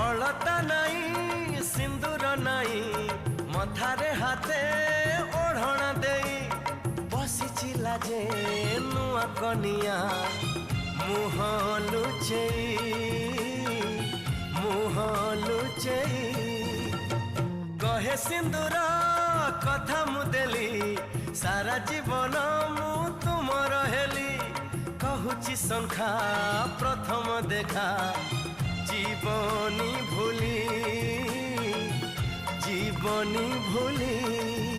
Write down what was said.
अलता नाई सिंदूर नाई मथारे हाथे ओढ़णा देई बसी लाजे नुआ कनिया मुह लुचेई कहे सिंदूर कथा मुदेली सारा जीवन मु तुमर हेली कहूची शंखा प्रथम देखा जीवनी भूली